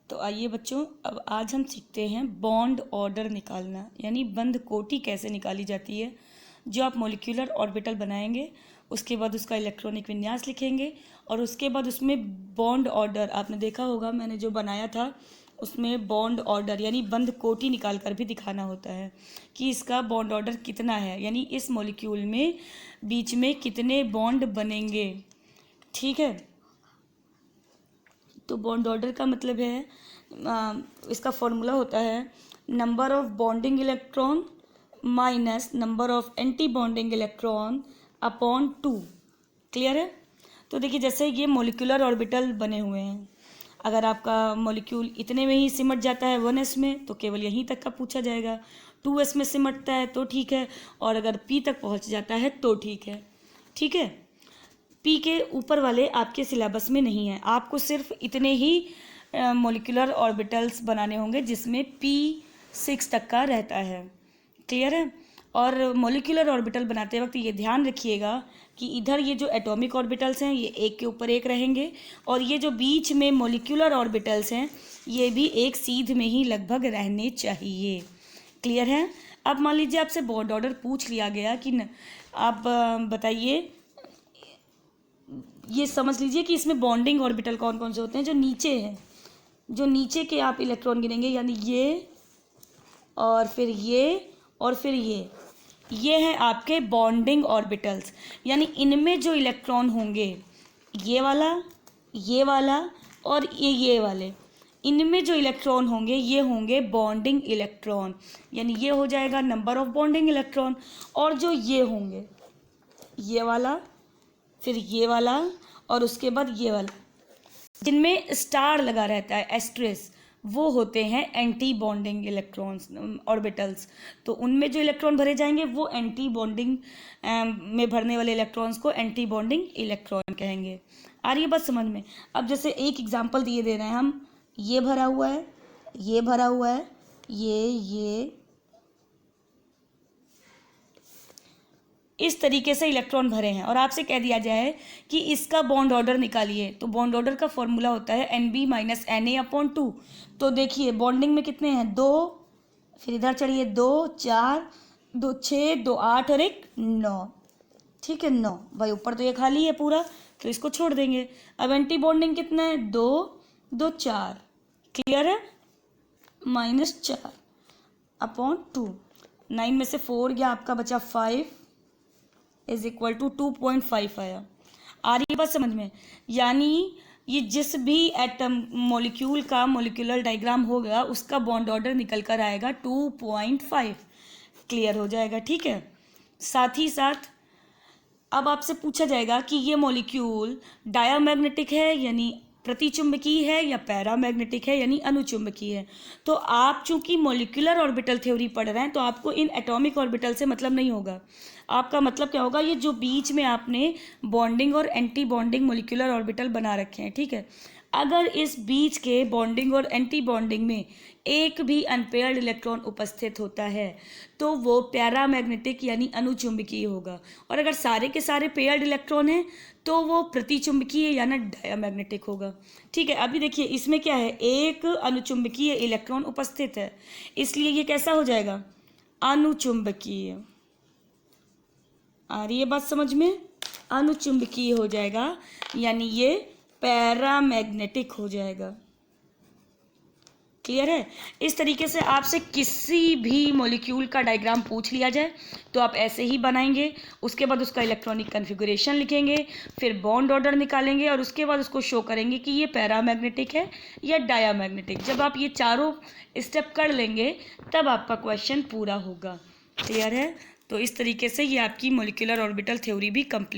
तो आइए बच्चों, अब आज हम सीखते हैं बॉन्ड ऑर्डर निकालना, यानी बंध कोटि कैसे निकाली जाती है। जो आप मॉलिक्यूलर ऑर्बिटल बनाएंगे, उसके बाद उसका इलेक्ट्रॉनिक विन्यास लिखेंगे और उसके बाद उसमें बॉन्ड ऑर्डर, आपने देखा होगा मैंने जो बनाया था उसमें बॉन्ड ऑर्डर यानी बंध कोटि निकाल कर भी दिखाना होता है कि इसका बॉन्ड ऑर्डर कितना है, यानी इस मॉलिक्यूल में बीच में कितने बॉन्ड बनेंगे। ठीक है, तो बॉन्ड ऑर्डर का मतलब है इसका फॉर्मूला होता है number of bonding electron minus number of anti bonding electron upon 2। Clear है। तो देखिए, जैसे ये मॉलिक्यूलर ऑर्बिटल बने हुए हैं, अगर आपका मॉलिक्यूल इतने में ही सिमट जाता है 1s में, तो केवल यहीं तक का पूछा जाएगा। 2s में सिमटता है तो ठीक है, और अगर p तक पहुंच जाता है तो ठीक है। ठीक है, पी के ऊपर वाले आपके सिलेबस में नहीं है, आपको सिर्फ इतने ही मॉलिक्यूलर ऑर्बिटल्स बनाने होंगे जिसमें पी 6 तक का रहता है। क्लियर है। और मॉलिक्यूलर ऑर्बिटल बनाते वक्त ये ध्यान रखिएगा कि इधर ये जो एटॉमिक ऑर्बिटल्स हैं ये एक के ऊपर एक रहेंगे, और ये जो बीच में मॉलिक्यूलर ऑर्बिटल्स हैं ये भी एक सीध में ही लगभग रहने चाहिए। क्लियर है। अब मान लीजिए आपसे बॉन्ड ऑर्डर पूछ लिया गया कि आप बताइए, ये समझ लीजिए कि इसमें बॉन्डिंग ऑर्बिटल कौन कौन से होते हैं। जो नीचे हैं, जो नीचे के आप इलेक्ट्रॉन गिनेंगे, यानी ये और फिर ये और फिर ये हैं आपके बॉन्डिंग ऑर्बिटल्स, यानी इनमें जो इलेक्ट्रॉन होंगे ये वाला और ये वाले, इनमें जो इलेक्ट्रॉन होंगे ये होंगे बॉन्डिंग इलेक्ट्रॉन, यानी ये हो जाएगा नंबर ऑफ बॉन्डिंग इलेक्ट्रॉन। और जो ये होंगे ये वाला, फिर ये वाला और उसके बाद ये वाला, जिनमें स्टार लगा रहता है एस्ट्रेस, वो होते हैं एंटी बॉन्डिंग इलेक्ट्रॉन्स ऑर्बिटल्स। तो उनमें जो इलेक्ट्रॉन भरे जाएंगे वो एंटी बॉन्डिंग में भरने वाले इलेक्ट्रॉन्स को एंटी बॉन्डिंग इलेक्ट्रॉन कहेंगे। आ रही है बात समझ में। अब जैसे एक एग्जांपल दिए दे रहे हैं हम, ये भरा हुआ है, ये भरा हुआ है, ये इस तरीके से इलेक्ट्रॉन भरे हैं, और आपसे कह दिया जाए कि इसका बॉन्ड ऑर्डर निकालिए। तो बॉन्ड ऑर्डर का फॉर्मूला होता है NB माइनस NA अपॉन 2। तो देखिए बॉन्डिंग में कितने हैं, 2, फिर इधर चढ़िए 2 4, 2 6, 2 8 और 1 9। ठीक है, 9 भाई, ऊपर तो ये खाली है पूरा, तो इसको छोड़ देंगे। अब एंटी बॉन्डिंग कितना है, 2 2 4। क्लियर है, माइनस 4 अपॉन 2, 9 में से 4 गया, आपका बचा 5 इज इक्वल टू 2.5 आया। आ रही है बात समझ में। यानी ये जिस भी एटम मॉलिक्यूल का मॉलिक्यूलर डायग्राम होगा उसका बॉन्ड ऑर्डर निकल कर आएगा 2.5। क्लियर हो जाएगा। ठीक है, साथ ही साथ अब आपसे पूछा जाएगा कि ये मॉलिक्यूल डायामैग्नेटिक है यानी प्रतिचुंबकीय है, या पैरामैग्नेटिक है यानी अनुचुंबकीय है। तो आप चूंकि मॉलिक्यूलर ऑर्बिटल थ्योरी पढ़ रहे हैं तो आपको इन एटॉमिक ऑर्बिटल से मतलब नहीं होगा। आपका मतलब क्या होगा, ये जो बीच में आपने बॉन्डिंग और एंटी बॉन्डिंग मॉलिक्यूलर ऑर्बिटल बना रखे हैं। ठीक है, अगर इस बीच के बॉन्डिंग और एंटी बॉन्डिंग में एक भी अनपेयर्ड इलेक्ट्रॉन उपस्थित होता है तो वो पैरामैग्नेटिक यानी अनुचुंबकीय होगा, और अगर सारे के सारे पेयर्ड इलेक्ट्रॉन हैं तो वो प्रतिचुंबकीय यानी डायामैग्नेटिक होगा। ठीक है, अभी देखिए इसमें क्या है, एक अनुचुंबकीय इलेक्ट्रॉन उपस्थित है, इसलिए ये कैसा हो जाएगा, अनुचुंबकीय। आ रही है बात समझ में, अनुचुंबकीय हो जाएगा, यानी ये पैरामैग्नेटिक हो जाएगा। क्लियर है। इस तरीके से आपसे किसी भी मॉलिक्यूल का डायग्राम पूछ लिया जाए तो आप ऐसे ही बनाएंगे, उसके बाद उसका इलेक्ट्रॉनिक कन्फिगुरेशन लिखेंगे, फिर बॉन्ड ऑर्डर निकालेंगे और उसके बाद उसको शो करेंगे कि ये पैरामैग्नेटिक है या डायामैग्नेटिक। जब आप ये चारों स्टेप कर लेंगे तब आपका क्वेश्चन पूरा होगा। क्लियर है। तो इस तरीके से ये आपकी मॉलिक्यूलर ऑर्बिटल थ्योरी भी कंप्लीट